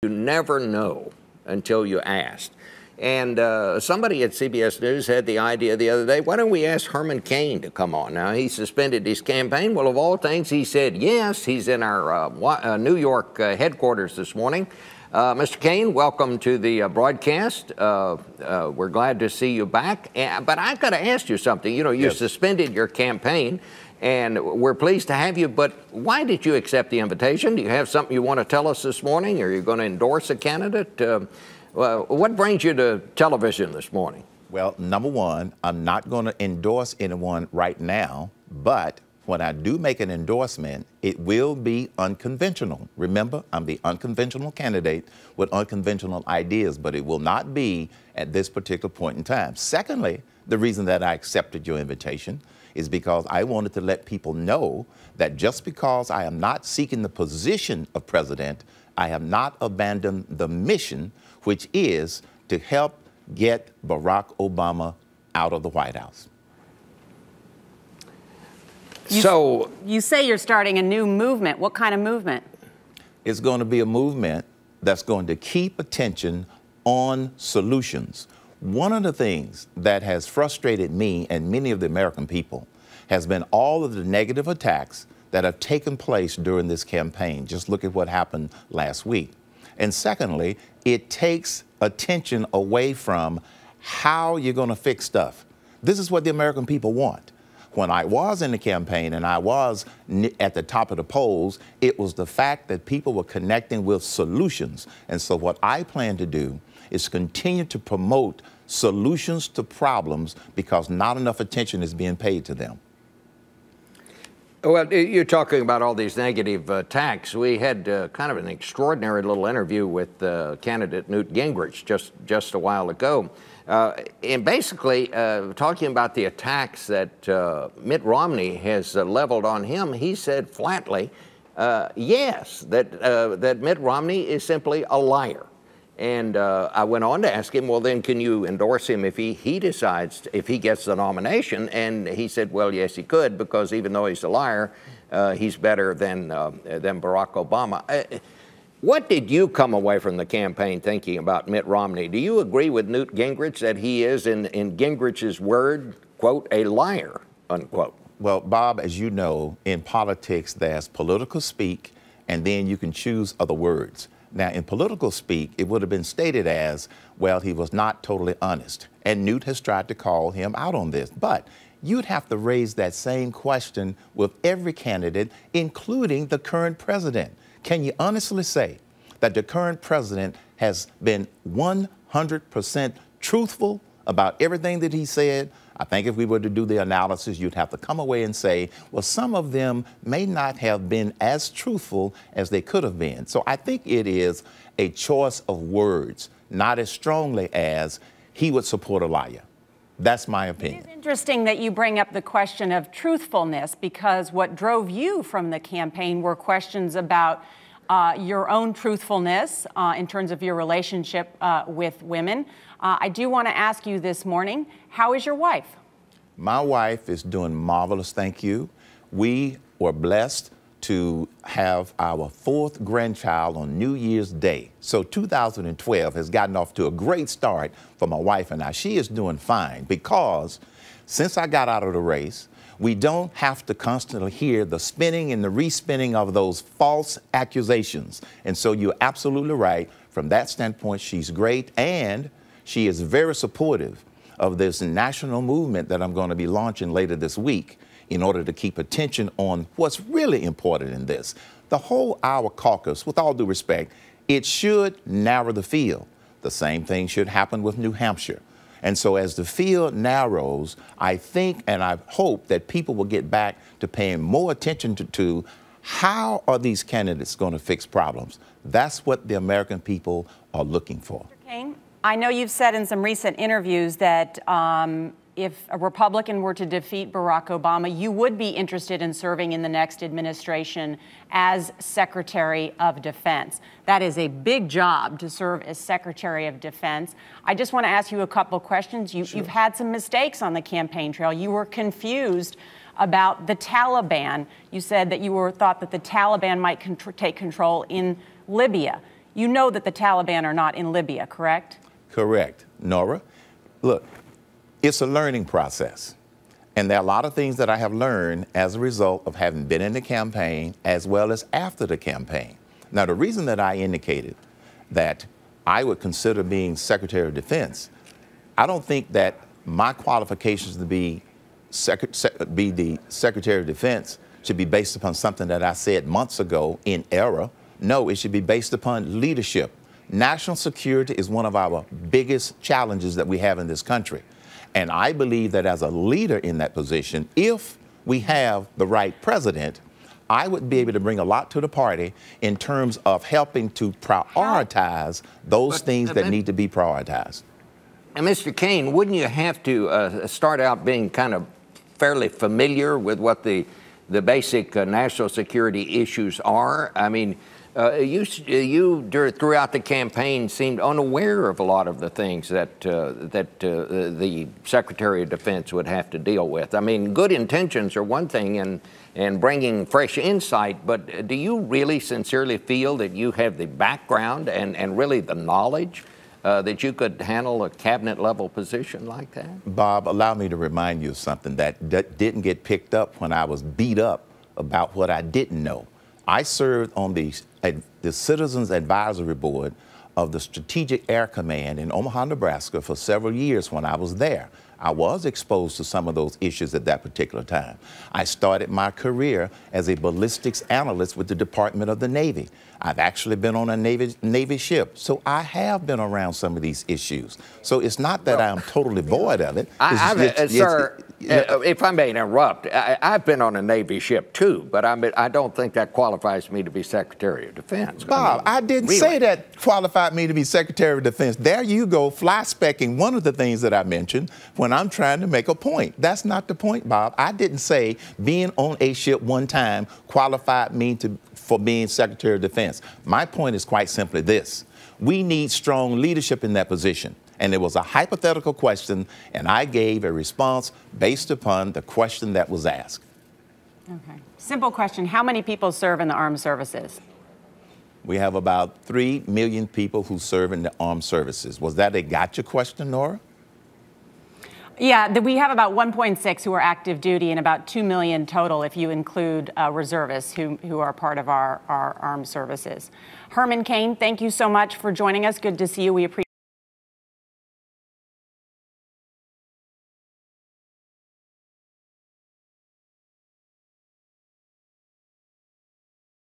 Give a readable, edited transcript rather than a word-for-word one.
You never know until you ask. And somebody at CBS News had the idea the other day, why don't we ask Herman Cain to come on? Now, he suspended his campaign. Well, of all things, he said yes. He's in our New York headquarters this morning. Mr. Cain, welcome to the broadcast. We're glad to see you back. But I've got to ask you something. You know, you suspended your campaign, and we're pleased to have you, but why did you accept the invitation? Do you have something you want to tell us this morning? Are you going to endorse a candidate? What brings you to television this morning? Well, number one, I'm not going to endorse anyone right now, but when I do make an endorsement, it will be unconventional. Remember, I'm the unconventional candidate with unconventional ideas, but it will not be at this particular point in time. Secondly, the reason that I accepted your invitation is because I wanted to let people know that just because I am not seeking the position of president, I have not abandoned the mission, which is to help get Barack Obama out of the White House. You say you're starting a new movement. What kind of movement? It's going to be a movement that's going to keep attention on solutions. One of the things that has frustrated me and many of the American people has been all of the negative attacks that have taken place during this campaign. Just look at what happened last week. And secondly, it takes attention away from how you're going to fix stuff. This is what the American people want. When I was in the campaign and I was at the top of the polls, it was the fact that people were connecting with solutions. And so what I plan to do is continue to promote solutions to problems because not enough attention is being paid to them. Well, you're talking about all these negative attacks. We had kind of an extraordinary little interview with candidate Newt Gingrich just a while ago. And basically, talking about the attacks that Mitt Romney has leveled on him, he said flatly, yes, that Mitt Romney is simply a liar. And I went on to ask him, well, then can you endorse him if he decides, if he gets the nomination? And he said, well, yes, he could, because even though he's a liar, he's better than Barack Obama. What did you come away from the campaign thinking about Mitt Romney? Do you agree with Newt Gingrich that he is, in Gingrich's word, quote, a liar, unquote? Well, Bob, as you know, in politics, there's political speak, and then you can choose other words. Now, in political speak, it would have been stated as, well, he was not totally honest. And Newt has tried to call him out on this. But you'd have to raise that same question with every candidate, including the current president. Can you honestly say that the current president has been 100% truthful about everything that he said? I think if we were to do the analysis, you'd have to come away and say, well, some of them may not have been as truthful as they could have been. So I think it is a choice of words, not as strongly as he would support a liar. That's my opinion. It is interesting that you bring up the question of truthfulness, because what drove you from the campaign were questions about your own truthfulness in terms of your relationship with women. I do want to ask you this morning, how is your wife? My wife is doing marvelous, thank you. We were blessed to have our 4th grandchild on New Year's Day. So 2012 has gotten off to a great start for my wife and I. She is doing fine because since I got out of the race, we don't have to constantly hear the spinning and the respinning of those false accusations. And so you're absolutely right. From that standpoint, she's great, and she is very supportive of this national movement that I'm going to be launching later this week in order to keep attention on what's really important in this. The whole Iowa caucus, with all due respect, it should narrow the field. The same thing should happen with New Hampshire. And so as the field narrows, I think and I hope that people will get back to paying more attention to how are these candidates going to fix problems. That's what the American people are looking for. Mr. Cain, I know you've said in some recent interviews that if a Republican were to defeat Barack Obama, you would be interested in serving in the next administration as Secretary of Defense. That is a big job to serve as Secretary of Defense. I just want to ask you a couple of questions. You've had some mistakes on the campaign trail. You were confused about the Taliban. You said that you thought that the Taliban might take control in Libya. You know that the Taliban are not in Libya, correct? Correct. Norah, look, it's a learning process. And there are a lot of things that I have learned as a result of having been in the campaign as well as after the campaign. Now, the reason that I indicated that I would consider being Secretary of Defense, I don't think that my qualifications to be the Secretary of Defense should be based upon something that I said months ago in error. No, it should be based upon leadership. National security is one of our biggest challenges that we have in this country. And I believe that as a leader in that position, if we have the right president, I would be able to bring a lot to the party in terms of helping to prioritize those things that need to be prioritized. And Mr. Cain, wouldn't you have to start out being kind of fairly familiar with what the basic national security issues are? I mean, you throughout the campaign seemed unaware of a lot of the things that the Secretary of Defense would have to deal with. I mean, good intentions are one thing, and bringing fresh insight, but do you really sincerely feel that you have the background and really the knowledge that you could handle a cabinet-level position like that? Bob, allow me to remind you of something that didn't get picked up when I was beat up about what I didn't know. I served on the Citizens Advisory Board of the Strategic Air Command in Omaha, Nebraska for several years when I was there. I was exposed to some of those issues at that particular time. I started my career as a ballistics analyst with the Department of the Navy. I've actually been on a Navy ship, so I have been around some of these issues. So it's not that I'm totally void of it. Sir, if I may interrupt, I've been on a Navy ship too, but I don't think that qualifies me to be Secretary of Defense. Bob, I didn't say that qualified me to be Secretary of Defense. There you go, fly-specking one of the things that I mentioned when I'm trying to make a point. That's not the point, Bob. I didn't say being on a ship one time qualified me for being Secretary of Defense. My point is quite simply this. We need strong leadership in that position. And it was a hypothetical question, and I gave a response based upon the question that was asked. Okay. Simple question. How many people serve in the armed services? We have about 3 million people who serve in the armed services. Was that a gotcha question, Norah? Yeah, we have about 1.6 who are active duty and about 2 million total if you include reservists who are part of our armed services. Herman Cain, thank you so much for joining us. Good to see you. We appreciate